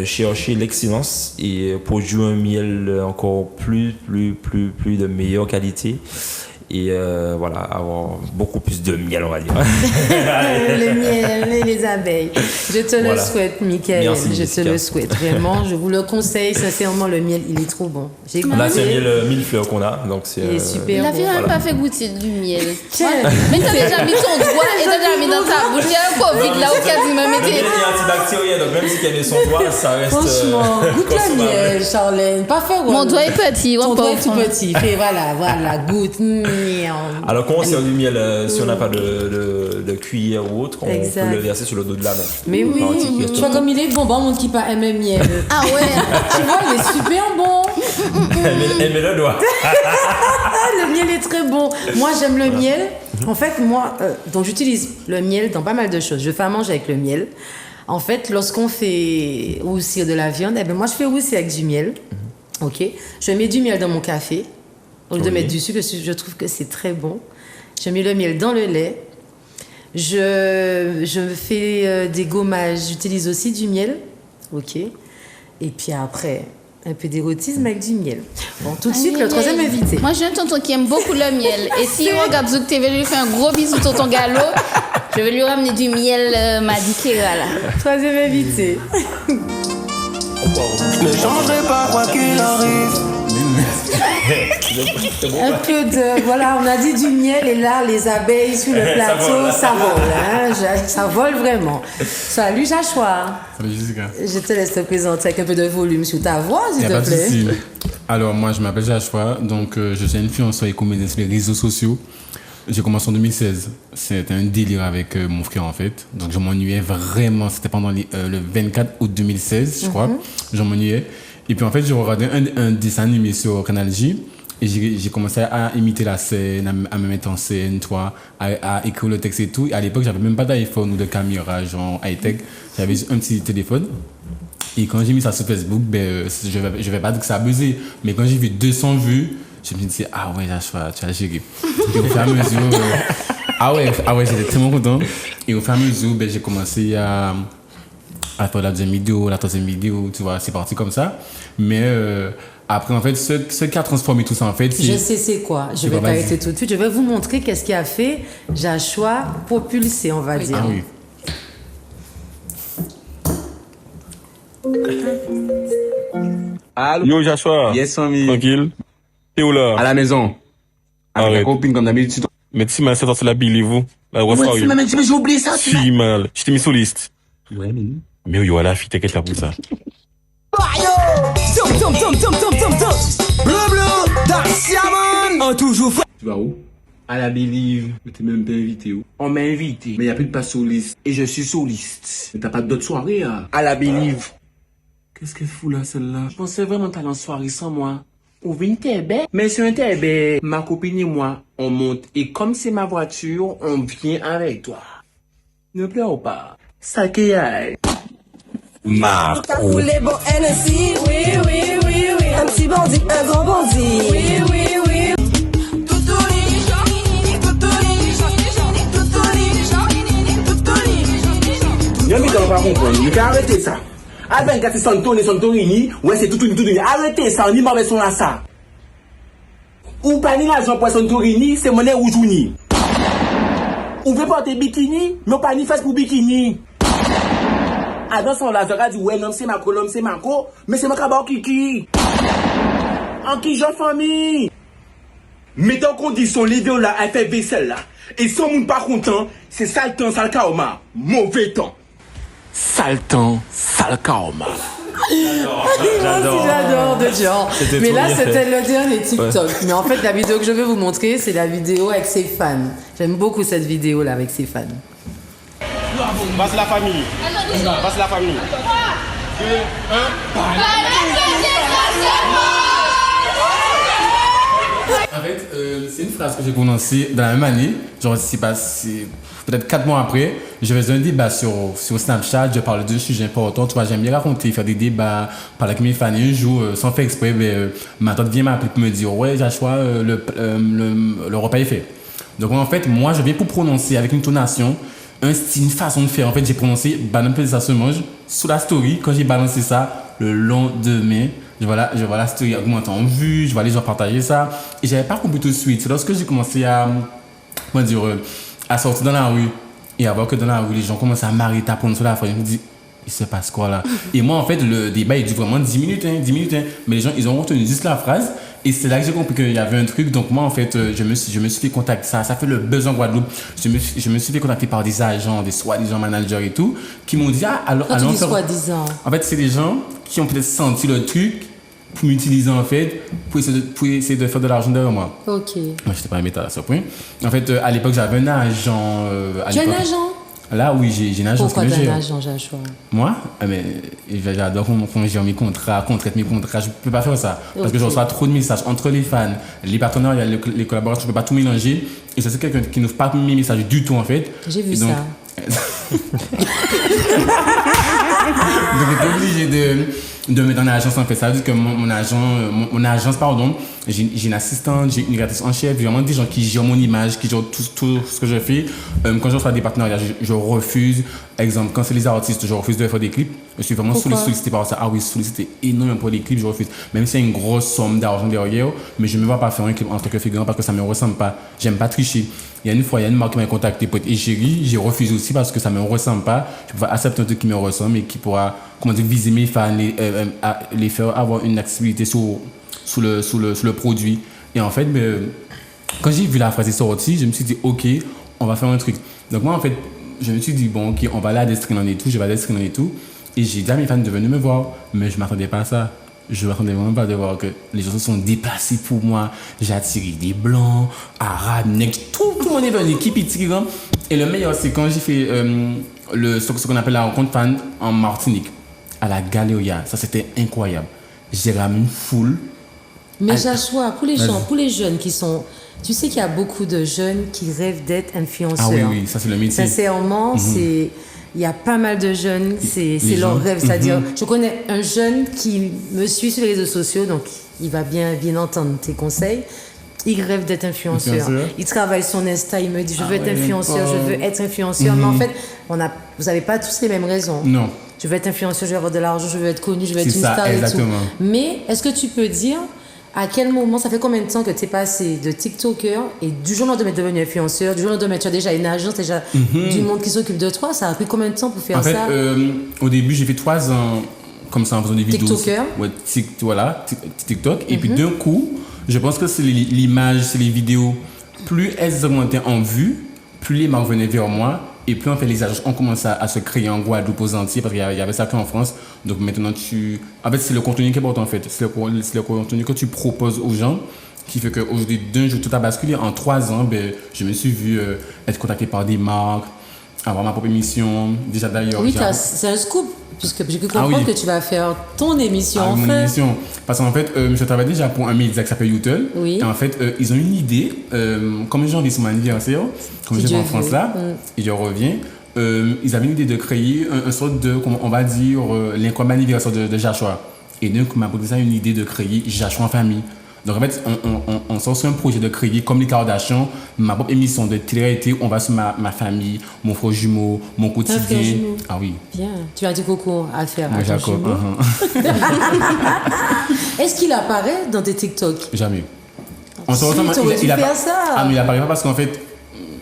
chercher l'excellence et produire un miel encore plus de meilleure qualité. Et voilà, avoir beaucoup plus de miel, on va dire. Le miel et les abeilles. Je te le souhaite, Mickaël. Merci, je te le souhaite, vraiment. Je vous le conseille, sincèrement, le miel, il est trop bon. Là, c'est un miel 1000 fleurs qu'on a, donc c'est... Il est super La bon. fille n'a même pas fait goûter du miel. Tiens. Mais t'as déjà mis ton doigt et t'as déjà mis dans ta bouche. Il y a un Covid là, au cas où il m'a Le miel mis. est antibactérien, donc même si elle met son doigt, ça reste Franchement, goûte le consommable. miel, Charlène. Pas faire Mon doigt est petit, Ton on doigt peut est tout petit. Fais, voilà, goûte. Alors quand on sert du miel, si on n'a pas de cuillère ou autre, on Exact. peut le verser sur le dos de la main. Mais oui, tu vois comme il est bon, monde qui pas aime le miel. Ah ouais. Tu vois, il est super bon. Elle met le doigt. Le miel est très bon. Moi, j'aime le miel. En fait, donc j'utilise le miel dans pas mal de choses. Je fais à manger avec le miel. En fait, lorsqu'on fait roussir de la viande, moi, je fais roussir avec du miel. Ok. Je mets du miel dans mon café. Au lieu de mettre du sucre, je trouve que c'est très bon. Je mets le miel dans le lait. Je fais des gommages. J'utilise aussi du miel. Ok. Et puis après, un peu d'érotisme avec du miel. Bon, tout de suite, le troisième invité. Moi, j'ai un tonton qui aime beaucoup le miel. Et s'il regarde Zouk TV, je vais lui faire un gros bisou, tonton Gallo. Je vais lui ramener du miel Madikira là. Troisième invité. Je ne changerai pas quoi qu'il arrive. Un peu de... Voilà, on a dit du miel et là, les abeilles sur le plateau, ça vole. Ça vole vraiment. Salut Joshua. Salut Jessica. Je te laisse te présenter avec un peu de volume sur ta voix, Il s'il n'y a te pas de plaît. souci. Alors, moi, je m'appelle Joshua, donc je suis influenceur et comédien sur les réseaux sociaux. J'ai commencé en 2016. C'était un délire avec mon frère, en fait. Donc, je m'ennuyais vraiment. C'était pendant le 24 août 2016, je crois. Je m'ennuyais. Et puis, en fait, j'ai regardé un dessin animé sur Canal J. Et j'ai commencé à imiter la scène, à me mettre en scène, toi, à écrire le texte et tout. Et à l'époque, j'avais même pas d'iPhone ou de caméra, genre high-tech. J'avais juste un petit téléphone. Et quand j'ai mis ça sur Facebook, je vais pas dire que ça a buzzé. Mais quand j'ai vu 200 vues, je me suis dit, ah ouais, là, tu as géré. Et au fur et à mesure, j'étais tellement content. Et au fur et à mesure, j'ai commencé à à faire la deuxième vidéo, la troisième vidéo, tu vois, c'est parti comme ça. Mais après, en fait, ce qui a transformé tout ça, en fait, Je sais c'est quoi. Je vais quoi, vas-y. t'arrêter tout de suite. Je vais vous montrer qu'est-ce qui a fait Joshua propulsé, on va dire. Ah oui. Allô? Yo, Joshua. Yes, ami. Tranquille. T'es où là? À la maison. Avec Arrête. la copine comme d'habitude. Mais si mal, c'est sorti la Believe-vous. La Ouais, refaire. si, mais j'ai oublié ça. Si mal. Je t'ai mis sur liste. Ouais, mais... Mais yo, la fille, t'inquiète là pour ça. Tu vas où? À la Believe. Mais t'es même pas invité où? On m'a invité. Mais y a plus de place sur liste. Et je suis sur liste. Mais t'as pas d'autres soirées, hein? À la Believe. Qu'est-ce qu'elle fout là, celle-là? Je pensais vraiment t'aller en soirée sans moi. On veut une tébé. Mais sur un tébé, ma copine et moi, on monte. Et comme c'est ma voiture, on vient avec toi. Ne pleure pas. Ça qui aille. T'as foulé bon NSI, oui, oui, oui, oui. Un petit bandit, un grand bandit. Oui, oui, oui. Yo, mais t'en pas comprendre. Mais arrêtez ça. Albin, quand c'est Santorini, ouais, c'est tout. Arrêtez ça, on y m'avait son là, ça. Ou pas ni l'argent pour Santorini, c'est monnaie ou jouni. Ou veut porter bikini, mais pas ni face pour bikini. Ah, dans son là, Zara dit, ouais, l'homme c'est Marco, mais c'est mon cabot kiki. En qui j'en famille. Mettons en condition, les deux là, elle fait vaisselle là. Et si on monde pas content, c'est sale temps, sale karma. Mauvais temps. Sale temps, sale karma. J'adore de genre. C'était Mais trop là, bien fait. c'était le dernier TikTok. Mais en fait, la vidéo que je vais vous montrer, c'est la vidéo avec ses fans. J'aime beaucoup cette vidéo-là avec ses fans. Passe la famille. Passe la famille. En fait, c'est une phrase que j'ai prononcée dans la même année. Genre, c'est passé peut-être 4 mois après. Je faisais un débat sur Snapchat. Je parlais de sujets importants. Tu vois, j'aime bien raconter, faire des débats, parler avec mes fans. Et un jour, sans faire exprès, ma tante vient m'appeler pour me dire, ouais, Joshua, le repas est fait. Donc, en fait, moi, je viens pour prononcer avec une tonation, un style, une façon de faire. En fait, j'ai prononcé banane peu ça se mange sous la story. Quand j'ai balancé ça, le lendemain, je vois la story augmenter en vue, je vois les gens partager ça. Et j'avais pas compris tout de suite. C'est lorsque j'ai commencé à, à sortir dans la rue et à voir que dans la rue, les gens commencent à m'arrêter, à prendre sur la phrase. Je me dis, il se passe quoi là? Et moi, en fait, le débat, il dure vraiment 10 minutes. Mais les gens, ils ont retenu juste la phrase. Et c'est là que j'ai compris qu'il y avait un truc. Donc moi, en fait, je me suis fait contacter. Ça fait le buzz en Guadeloupe. Je me suis fait contacter par des agents, des soi-disant managers et tout, qui m'ont dit, Quand tu dis soi-disant. En fait, c'est des gens qui ont peut-être senti le truc pour m'utiliser, en fait, pour essayer de faire de l'argent derrière moi. Ok. Moi, je n'étais pas un métal à ce point. En fait, à l'époque, j'avais un agent. Tu as un agent? Là, oui, j'ai un agent. Pourquoi tu as un agent, Joshua? Moi, mais j'adore qu'on gère mes contrats, qu'on traite mes contrats. Je ne peux pas faire ça. Parce que je reçois trop de messages entre les fans, les partenaires, les collaborateurs. Je ne peux pas tout mélanger. Et ça, c'est quelqu'un qui n'ouvre pas mes messages du tout, en fait. J'ai vu et donc, ça. Donc, j'étais obligé de mettre en agence en fait. Ça veut dire que mon agence, j'ai une assistante, j'ai une rédactrice en chef, j'ai vraiment des gens qui gèrent mon image, qui gèrent tout ce que je fais. Quand je reçois des partenariats, je refuse. Exemple, quand c'est les artistes, je refuse de faire des clips. Je suis vraiment sollicité par ça. Ah oui, sollicité énormément pour des clips, je refuse. Même si c'est une grosse somme d'argent derrière, mais je ne me vois pas faire un clip en tant que figurant parce que ça ne me ressemble pas. J'aime pas tricher. Il y a une marque qui m'a contacté pour être égérie. J'ai refusé aussi parce que ça ne me ressemble pas. Je peux pas accepter un truc qui me ressemble et qui pourra, viser mes fans, les faire avoir une accessibilité sur le produit. Et en fait, quand j'ai vu la phrase sortie, je me suis dit, ok, on va faire un truc. Donc moi, en fait, je me suis dit, bon, ok, on va aller à Descrinan et tout, je vais à Descrinan et tout. Et j'ai dit à mes fans de venir me voir, mais je ne m'attendais pas à ça. Je ne m'attendais vraiment pas de voir que les gens se sont déplacés pour moi. J'ai attiré des blancs, arabes, nègres, tout le monde est venu, qui itinérant. Et le meilleur, c'est quand j'ai fait ce qu'on appelle la rencontre fan en Martinique, à la Galeria. Ça, c'était incroyable. J'ai ramené une foule. Mais Joshua, pour les jeunes qui sont... Tu sais qu'il y a beaucoup de jeunes qui rêvent d'être influenceurs. Ah oui, ça c'est le métier. Sincèrement, il y a pas mal de jeunes, c'est leur rêve. C'est-à-dire, je connais un jeune qui me suit sur les réseaux sociaux, donc il va bien entendre tes conseils. Il rêve d'être influenceur. Il travaille son Insta, il me dit, je veux être influenceur, je veux être influenceur. Mais en fait, vous n'avez pas tous les mêmes raisons. Non. je veux être influenceuse, je veux avoir de l'argent, je veux être connue, je veux être C'est une ça, star exactement. et tout. Mais est-ce que tu peux dire à quel moment, ça fait combien de temps que tu es passé de TikToker et du jour au lendemain de devenir influenceur, du jour au lendemain tu as déjà une agence, déjà du monde qui s'occupe de toi, ça a pris combien de temps pour faire En fait, ça? au début, j'ai fait 3 ans comme ça en faisant des vidéos. TikToker. Ouais, TikTok. Et puis d'un coup, je pense que c'est l'image, c'est les vidéos. Plus elles augmentaient en vues, plus les marques venaient vers moi. Et plus en fait, les agences ont commencé à se créer en Guadeloupe aux Antilles parce qu'il y avait ça qu'en France. Donc maintenant, en fait, c'est le contenu qui est important en fait. C'est le contenu que tu proposes aux gens qui fait qu'aujourd'hui, d'un jour, tout a basculé. En 3 ans, je me suis vu être contacté par des marques, avoir ma propre émission. Déjà d'ailleurs. Oui, c'est un scoop, puisque j'ai pu comprendre oui. que tu vas faire ton émission. Mon enfin. émission. Parce qu'en fait, je travaille déjà pour un média qui s'appelle Youtel. Oui. Et en fait, ils ont une idée. Comme janvier, c'est mon anniversaire. Comme je vais en France là, et je reviens. Ils avaient une idée de créer un sorte de, comment on va dire, l'incroyable anniversaire de Joshua. Et donc, on m'a posé ça une idée de créer Joshua en famille. Donc en fait, on sort sur un projet de créer, comme les Kardashians, ma propre émission de télé-réalité. On va sur ma famille, mon frère jumeau, mon quotidien. frère jumeau. Ah oui. Bien. Tu as du coco à faire Moi, à ton Jacob. jumeau. Est-ce qu'il apparaît dans tes TikTok? Jamais. Si, t'aurais dû faire ça. Ah, mais il apparaît pas parce qu'en fait,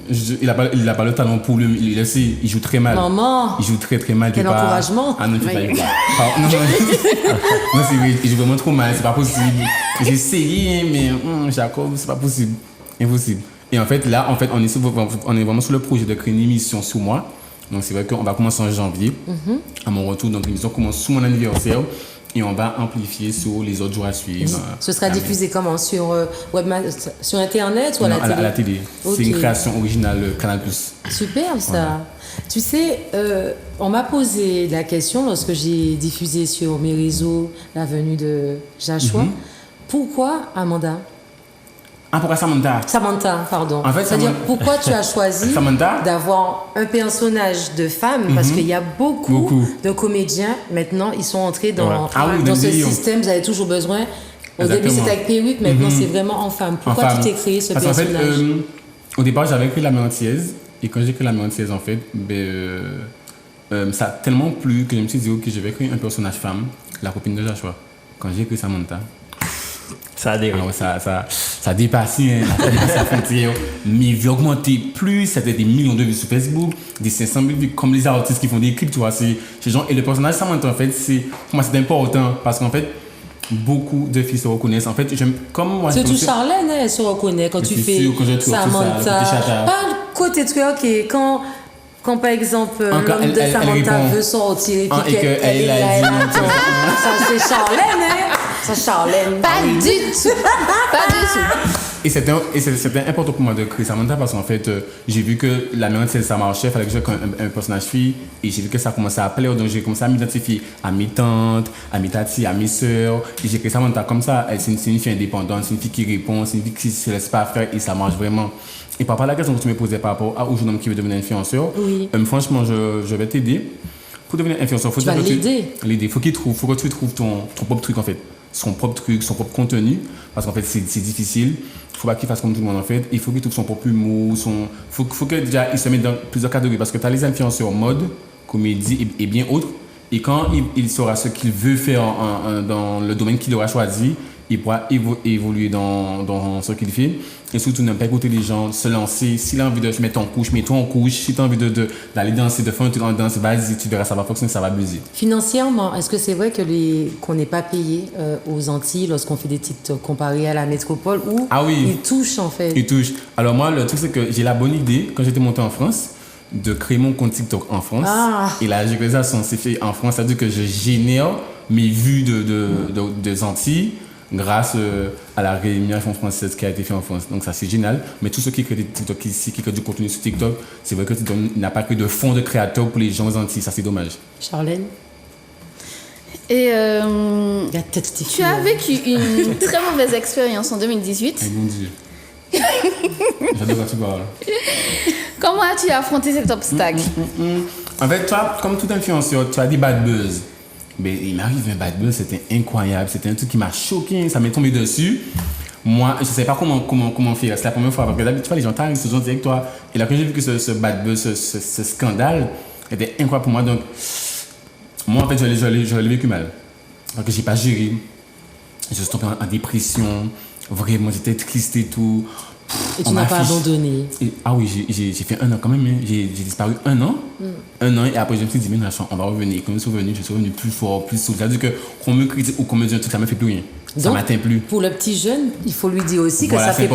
il a pas le talent pour le. Il joue très mal. Maman. Il joue très très mal. Quel encouragement. Ah non, tu ne pas. Non, c'est vrai. Il joue vraiment trop mal. C'est pas possible. J'ai essayé, mais Jacob, c'est pas possible. Impossible. Et en fait, là, on est vraiment sur le projet de créer une émission sous moi. Donc c'est vrai qu'on va commencer en janvier. À mon retour, donc l'émission commence sous mon anniversaire. Et on va amplifier sur les autres jours à suivre. Ce sera diffusé comment? Sur Internet ou à la télé? À la télé. Okay. C'est une création originale Canal+. Superbe ça. Voilà. Tu sais, on m'a posé la question lorsque j'ai diffusé sur mes réseaux la venue de Joshua. Pourquoi Amanda? Ah, pourquoi Samantha? Samantha, pardon. En fait, c'est-à-dire, pourquoi tu as choisi Samantha? d'avoir un personnage de femme? Parce qu'il y a beaucoup de comédiens, maintenant, ils sont entrés dans ce système. Vous avez toujours besoin. Au début, c'était avec perruque, maintenant, c'est vraiment en femme. Pourquoi tu t'es créé ce personnage? En fait, au départ, j'avais écrit La Mère Antillaise. Et quand j'ai écrit La Mère Antillaise, en fait, ça a tellement plu que je me suis dit, ok, je vais créer un personnage femme, la copine de Joshua. Quand j'ai écrit Samantha, ça a dérivé. Ça a dépassé la frontière. Mes vues augmentaient plus, c'était des millions de vues sur Facebook, des 500 000 vues, comme les artistes qui font des clips, tu vois. Ces gens. Et le personnage Samantha, en fait, pour moi, c'est important parce qu'en fait, beaucoup de filles se reconnaissent. En fait, c'est tout Charlène, elle se reconnaît quand tu fais Samantha. Pas le côté truc et quand par exemple l'homme de Samantha veut sortir et puis qu'elle est là, ça c'est Charlène, hein? Ça Charlène. Pas du tout. Pas du tout. Et c'était important pour moi de créer Samantha parce qu'en fait, j'ai vu que La Mère Antillaise, ça marchait, il fallait que je crée un personnage fille et j'ai vu que ça commençait à plaire, donc j'ai commencé à m'identifier à mes tantes, à mes tatis, à mes sœurs et j'ai créé Samantha comme ça. C'est une fille indépendante, c'est une fille qui répond, c'est une fille qui ne se laisse pas faire et ça marche vraiment. Et par rapport à la question que tu me posais par rapport au jeune homme qui veut devenir influenceur, franchement, je vais t'aider. Pour devenir influenceur, tu vas l'aider. Il faut que tu trouves ton propre truc en fait. Son propre truc, son propre contenu, parce qu'en fait c'est difficile. Il ne faut pas qu'il fasse comme tout le monde en fait. Il faut qu'il trouve son propre humour, faut que déjà il se mette dans plusieurs catégories parce que tu as les influenceurs mode, comédie et bien autres. Et quand il saura ce qu'il veut faire dans le domaine qu'il aura choisi, il pourra évoluer dans ce qu'il fait. Et surtout, ne pas écouter les gens, se lancer. S'il a envie de se mettre en couche, mets-toi en couche. Si tu as envie d'aller danser, de faire un truc en danse, vas-y, tu verras, ça va fonctionner, ça va buzzer. Financièrement, est-ce que c'est vrai qu'on n'est pas payé aux Antilles lorsqu'on fait des TikTok comparé à la métropole où ils touchent en fait? Ils touchent. Alors moi, le truc, c'est que j'ai la bonne idée, quand j'étais monté en France, de créer mon compte TikTok en France. Et la géolocalisation s'est fait en France, c'est-à-dire que je génère mes vues des Antilles grâce à la rémunération française qui a été faite en France. Donc ça c'est génial. Mais tous ceux qui créent des TikTok ici, qui créent du contenu sur TikTok, c'est vrai que TikTok n'a pas que de fonds de créateurs pour les gens aux Antilles. Ça c'est dommage. Charlène? Et tu as vécu une très mauvaise expérience en 2018. Ay, mon Dieu. J'adore quand tu parles. Comment as-tu affronté cet obstacle? En fait, toi, comme tout influenceur, tu as des bad buzz. Mais il m'arrive un bad buzz, c'était incroyable. C'était un truc qui m'a choqué, ça m'est tombé dessus. Moi, je ne savais pas comment faire. C'est la première fois. Parce que d'habitude, tu vois, les gens t'arrivent, ils sont avec toi. Et là, quand j'ai vu que ce bad buzz, ce scandale était incroyable pour moi. Donc, Moi, en fait, je l'ai vécu mal. Parce que j'ai pas géré. Je suis tombé en dépression. Vraiment, j'étais triste et tout. Et tu n'as pas abandonné. Ah oui, j'ai fait 1 an quand même. Hein. J'ai disparu 1 an. 1 an, et après je me suis dit, mais on va revenir. Quand je suis revenu plus fort, plus sourd. C'est-à-dire qu'on me critique ou qu'on me dit un truc, ça ne me fait plus rien. Ça ne m'atteint plus. Pour le petit jeune, il faut lui dire aussi que voilà, ça fait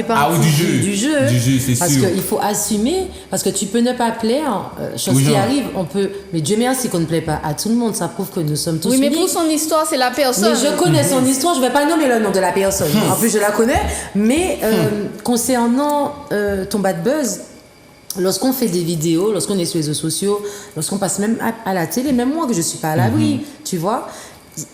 partie du jeu. Du jeu, c'est parce sûr. Parce qu'il faut assumer, parce que tu peux ne pas plaire, chose qui arrive, mais Dieu merci qu'on ne plaît pas à tout le monde, ça prouve que nous sommes tous unis. unis. Oui, mais pour son histoire, c'est la personne. Mais je connais son histoire, je ne vais pas nommer le nom de la personne. En plus, je la connais. Mais concernant ton bad buzz, lorsqu'on fait des vidéos, lorsqu'on est sur les réseaux sociaux, lorsqu'on passe même à la télé, même moi que je ne suis pas à l'abri, tu vois,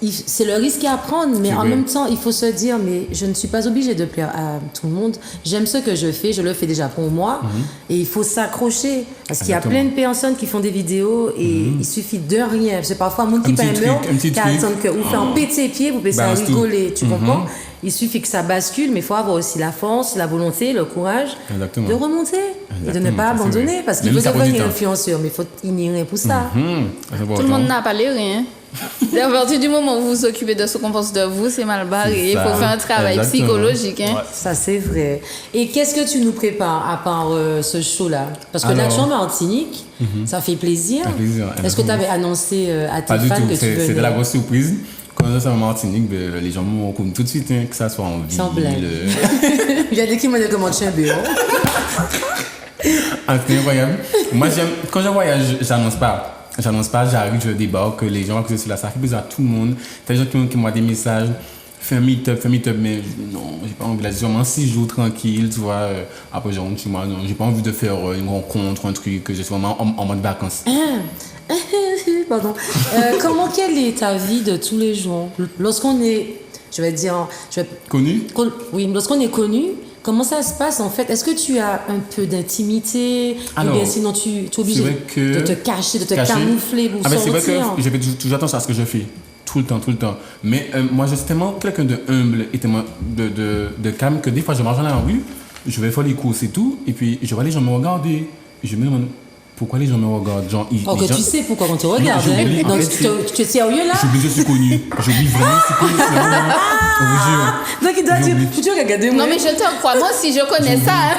c'est le risque à prendre, mais en même temps, il faut se dire, mais je ne suis pas obligée de plaire à tout le monde. J'aime ce que je fais, je le fais déjà pour moi, et il faut s'accrocher. Parce qu'il y a plein de personnes qui font des vidéos, et il suffit de rien. C'est parfois un monde qui peut qui attend que vous faites un petit pied, vous pouvez rigoler, tu comprends? Il suffit que ça bascule, mais il faut avoir aussi la force, la volonté, le courage de remonter et de ne pas abandonner. Parce qu'il faut devenir influenceur, mais il faut ignorer pour ça. Tout le monde n'a pas les rien. À partir du moment où vous vous occupez de ce qu'on pense de vous, c'est mal barré. Il faut faire un travail psychologique. Hein. Ouais. Ça, c'est vrai. Et qu'est-ce que tu nous prépares à part ce show-là? Parce que l'action en Martinique, ça fait plaisir. Est-ce que tu avais annoncé à tes fans que tu venais? C'était la grosse surprise. Quand je suis en Martinique, les gens me reconnaissent tout de suite, hein, que ça soit en ville. Sans blague. Il y a des qui m'ont dit comment tu es un bureau. C'est incroyable. Moi, quand je voyage, j'annonce pas, j'arrive, je débarque, les gens que je suis là, ça fait plaisir à tout le monde. T'as des gens qui m'envoient des messages, fais un meet-up, mais non, j'ai pas envie de la 6 jours tranquille, tu vois. Après, je rentre chez moi, non, j'ai pas envie de faire une rencontre, un truc, que je suis vraiment en mode vacances. Pardon. Quelle est ta vie de tous les jours? Lorsqu'on est, connu? Oui, lorsqu'on est connu, comment ça se passe en fait? Est-ce que tu as un peu d'intimité? Ou bien sinon tu es obligé de te cacher, de te camoufler pour sortir? C'est vrai que je fais toujours attention à ce que je fais. Tout le temps. Mais moi, je suis tellement quelqu'un de humble et tellement de calme que des fois, je marche dans la rue, je vais faire les courses et tout, et puis je vois les gens me regarder. Et je me demande pourquoi les gens me regardent. Tu sais pourquoi on te regarde. Hein? Donc tu es sérieux là? J'oublie, je suis connu. J'oublie vraiment, je suis connu. Donc il doit dire, tu regardes moi. Non mais je te crois, moi aussi je connais ça. Hein?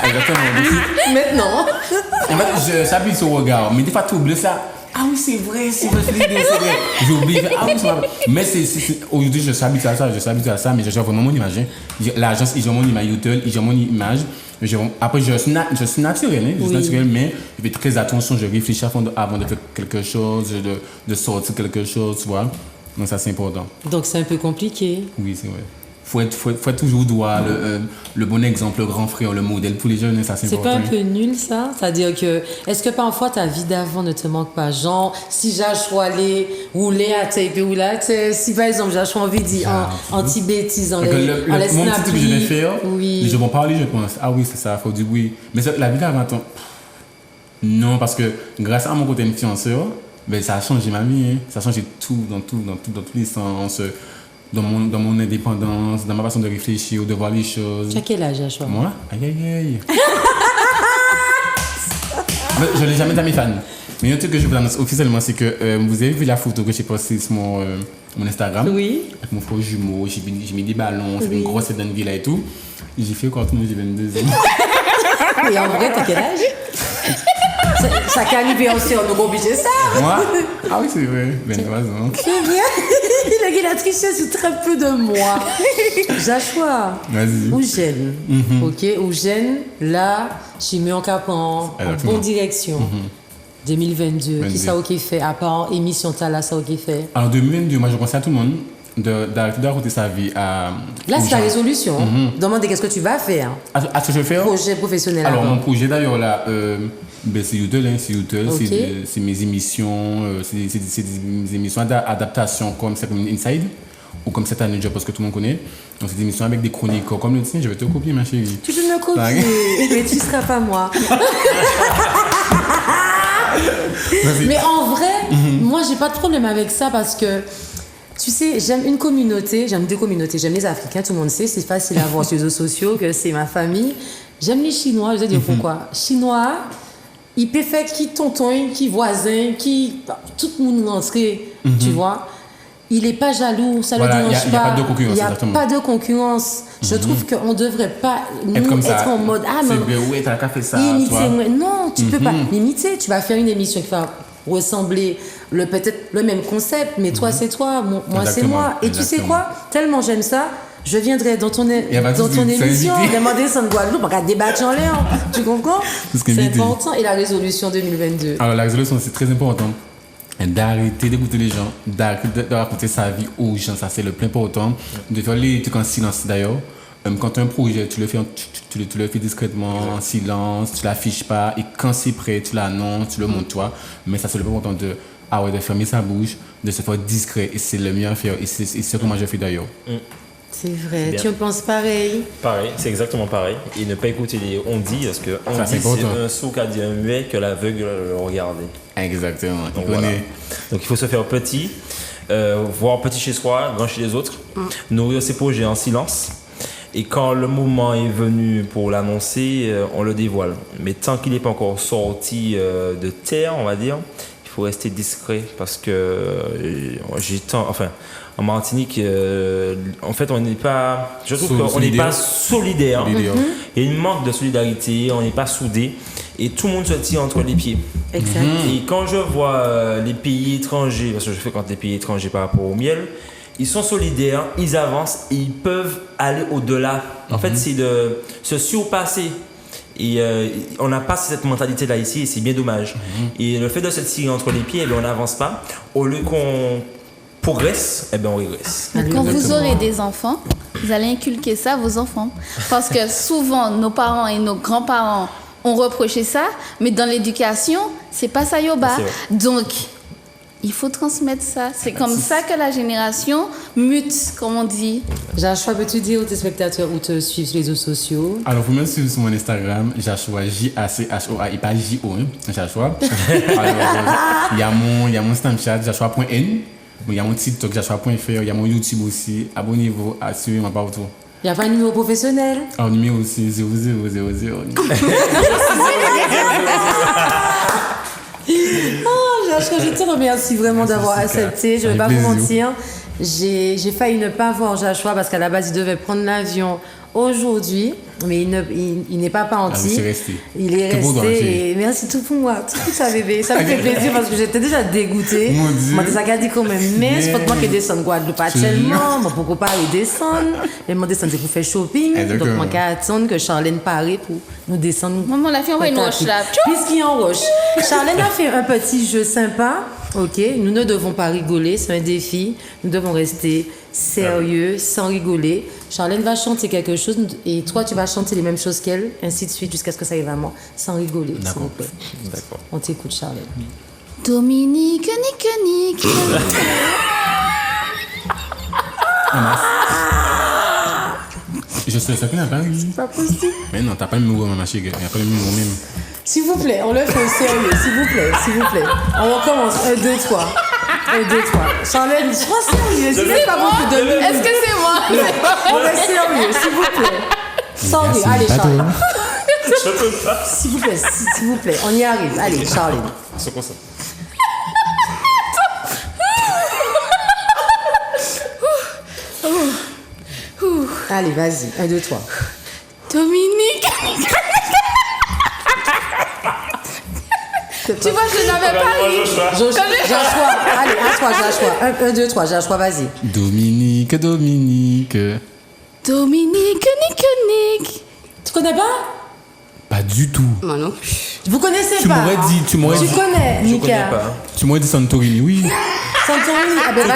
Exactement. Maintenant. En fait, j'appuie sur le regard, mais des fois tu oublies ça. Ah oui, c'est vrai. J'oublie. Ah oui, c'est vrai. Mais aujourd'hui, je suis habitué à ça, mais je gère vraiment mon image. L'agence, ils ont mon image YouTube, ils ont mon image. Après, je suis naturel, mais je fais très attention, je réfléchis avant de faire quelque chose, de sortir quelque chose, tu vois. Donc ça, c'est important. Donc c'est un peu compliqué. Oui, c'est vrai. Faut être toujours droit, le bon exemple, le grand frère, le modèle pour les jeunes, ça c'est important. C'est pas un peu nul ça? C'est-à-dire que, est-ce que parfois ta vie d'avant ne te manque pas? Genre, si j'ai aller rouler à taper ou là, si par exemple j'ai envie de dire anti-bêtises, en les mon petit truc que je vais faire, oui. Les gens vont parler, je pense. Ah oui, c'est ça, il faut dire oui. Mais la vie d'avant, non, parce que grâce à mon côté influenceur, ben, ça a changé ma vie. Hein. Ça a changé tout, dans tous les sens. Dans mon indépendance, dans ma façon de réfléchir, de voir les choses. Tu as quel âge, Joshua? Moi? Aïe. Je ne l'ai jamais dit à mes fans. Mais un truc que je vous annonce officiellement, c'est que vous avez vu la photo que j'ai postée sur mon Instagram. Oui. Avec mon frère jumeau, j'ai mis des ballons, c'est une grosse scène dans une villa et tout. J'ai fait quand j'ai 22 ans. Et en vrai, t'as quel âge? Ça canne aussi, on nous oblige ça. Moi? Ah oui, c'est vrai. 23 ans. C'est bien. Il a triché sur très peu de mois. Joshua. Vas-y. Ou jeune. Ok, ou jeune, là, je suis mis en cap en bonne direction. 2022, qui ça ok fait? À part émission Tala, ça ok fait? Alors 2022, moi je conseille à tout le monde d'arrêter de raconter sa vie à. Là, c'est ta résolution. Demandez qu'est-ce que tu vas faire. À ce que je vais faire? Projet professionnel. Alors, mon projet d'ailleurs là, c'est YouTube, c'est mes émissions, c'est des émissions d'adaptation comme Inside ou comme cette année, je pense que tout le monde connaît. Donc, c'est des émissions avec des chroniques comme le tien. Je vais te copier, ma chérie. Tu peux me copier, mais tu ne seras pas moi. Mais en vrai, moi, j'ai pas de problème avec ça parce que. Tu sais, j'aime une communauté, j'aime deux communautés. J'aime les Africains, tout le monde sait, c'est facile à voir sur les réseaux sociaux que c'est ma famille. J'aime les Chinois, je vais dire pourquoi. Chinois, il peut faire qui tonton, qui voisin, qui tout le monde rentrer, tu vois. Il n'est pas jaloux, ça ne le dérange pas. Il n'y a pas de concurrence. Il n'y a pas de concurrence. Je trouve qu'on ne devrait pas être en mode c'est vrai, oui, t'as qu'à faire ça. Imiter moi. Non, tu ne peux pas imiter. Tu vas faire une émission qui va ressembler peut-être le même concept, mais toi c'est toi, moi c'est moi. Et tu sais quoi? Tellement j'aime ça. Je viendrai dans ton émission, demander son Guadeloupe, on va débattre en l'air. Tu comprends? C'est important. Et la résolution 2022? Alors la résolution, c'est très important. D'arrêter d'écouter les gens, d'arrêter de raconter sa vie aux gens, ça c'est le plus important. De faire les trucs en silence d'ailleurs. Quand tu as un projet, tu le fais discrètement, en silence, tu l'affiches pas, et quand c'est prêt, tu l'annonces, tu le montres toi. Mais ça c'est le plus important de fermer sa bouche, de se faire discret, et c'est le mieux à faire, et c'est comment je fais d'ailleurs. C'est vrai, tu en penses pareil? Pareil, c'est exactement pareil. Et ne pas écouter les on-dit, parce que on-dit, c'est un sourd qui a dit un muet que l'aveugle le regardait. Exactement. Donc, voilà. Donc il faut se faire petit, voir petit chez soi, grand chez les autres, nourrir ses projets en silence. Et quand le moment est venu pour l'annoncer, on le dévoile. Mais tant qu'il n'est pas encore sorti de terre, on va dire, il faut rester discret parce que en Martinique, en fait, on n'est pas. Je trouve qu'on n'est pas solidaire. Il y a une manque de solidarité, on n'est pas soudés. Et tout le monde se tire entre les pieds. Exact. Et quand je vois les pays étrangers, parce que je fréquente les pays étrangers par rapport au miel, ils sont solidaires, ils avancent et ils peuvent aller au-delà. En fait, c'est de se surpasser. Et on n'a pas cette mentalité-là ici et c'est bien dommage. Et le fait de se tirer entre les pieds, on n'avance pas. Au lieu qu'on progresse, on régresse. Quand vous aurez des enfants, vous allez inculquer ça à vos enfants. Parce que souvent, nos parents et nos grands-parents ont reproché ça, mais dans l'éducation, c'est pas ça yoba. Donc, il faut transmettre ça. C'est comme ça que la génération mute, comme on dit. Joshua, peux-tu dire aux téléspectateurs où te suivent sur les réseaux sociaux? Alors, vous me suivez sur mon Instagram, Joshua, J-A-C-H-O-A, et pas J-O, Joshua. Il y a mon Snapchat, Joshua.n. Il y a mon TikTok, Joshua.fr. Il y a mon YouTube aussi. Abonnez-vous, suivez-moi partout. Il n'y a pas un numéro professionnel? Alors, numéro aussi, 0000. Je te remercie vraiment d'avoir accepté. Je ne vais pas vous mentir. J'ai failli ne pas voir Joshua parce qu'à la base, il devait prendre l'avion aujourd'hui, mais il n'est pas parti. Il est resté. Et merci tout pour moi. Tout ça, bébé. Ça me fait plaisir parce que j'étais déjà dégoûtée. Moi, ça a dit quand même, mais c'est pas moi qui descends Guadeloupe actuellement. Moi, pourquoi pas aller descendre? Je vais descendre pour faire shopping. Donc, moi, je attendre que Charlène pare pour nous descendre. Maman, la fille, on va une roche là. Puisqu'il y a en roche. Charlène a fait un petit jeu sympa. Ok, nous ne devons pas rigoler, c'est un défi. Nous devons rester sérieux, sans rigoler. Charlène va chanter quelque chose et toi, tu vas chanter les mêmes choses qu'elle, ainsi de suite, jusqu'à ce que ça arrive à moi, sans rigoler, s'il vous plaît. D'accord. On t'écoute, Charlène. Dominique, Nick. Je sais ça que n'a pas ri. C'est pas possible. Mais non, t'as pas le numéro, ma chérie. Il n'y a pas le numéro même. S'il vous plaît, on le fait au sérieux, s'il vous plaît. On recommence. 1, 2, 3. Charlène, sois sérieux. C'est pas beaucoup de minutes. Est-ce que c'est moi? On est sérieux, s'il vous plaît. Sans rire. Allez, Charlène. Je peux pas. S'il vous plaît, on y arrive. Allez, Charlène. C'est quoi ça? Allez, vas-y. 1, 2, 3. Dominique. Tu vois, je n'avais pas ri. Joshua, allez, à toi, Joshua. 1, 2, 3, Joshua, vas-y. Dominique. Nick. Tu connais pas? Pas du tout. Moi non. Vous connaissez Tu pas? m'aurais dit, Tu connais, Je Nika? connais pas. Tu m'aurais dit Santorini, oui. Santorini, ah ben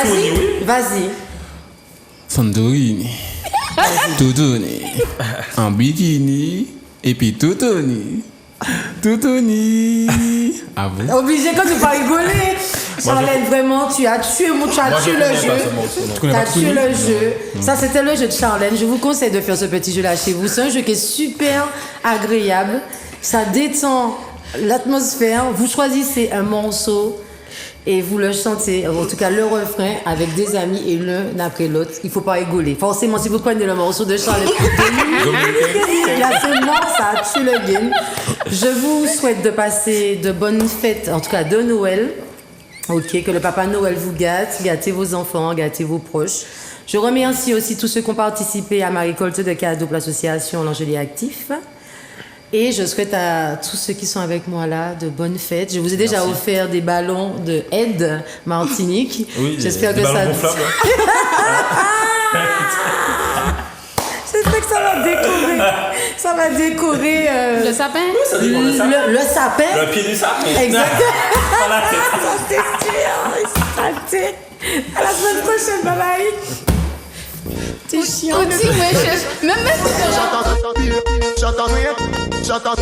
vas-y. Santorini. Toutouni. En bikini. Et puis Toutouni. À vous. Obligé quand tu vas rigoler. Charlène, vraiment, tu as tué le jeu. Tu as tué le jeu. Ça, c'était le jeu de Charlène. Je vous conseille de faire ce petit jeu-là chez vous. C'est un jeu qui est super agréable. Ça détend l'atmosphère. Vous choisissez un morceau Et vous le chantez, en tout cas le refrain, avec des amis et l'un après l'autre. Il ne faut pas rigoler. Forcément, si vous prenez le morceau de chant, là c'est mort, ça tue le game. Je vous souhaite de passer de bonnes fêtes, en tout cas de Noël. Ok, que le Papa Noël vous gâte, gâtez vos enfants, gâtez vos proches. Je remercie aussi tous ceux qui ont participé à ma récolte de cadeaux pour l'association L'Angelier Actif. Et je souhaite à tous ceux qui sont avec moi là de bonnes fêtes. Je vous ai déjà offert des ballons de Ed Martinique. Oui, j'espère que ça. J'espère que ça va décorer. Le sapin. Oui, ça dépend, le sapin. Le pied du sapin. Exactement. Pas la tête. Ça c'est sûr. À la semaine prochaine, bye bye. T'es chiant. Aussi, ouais, même Shut up.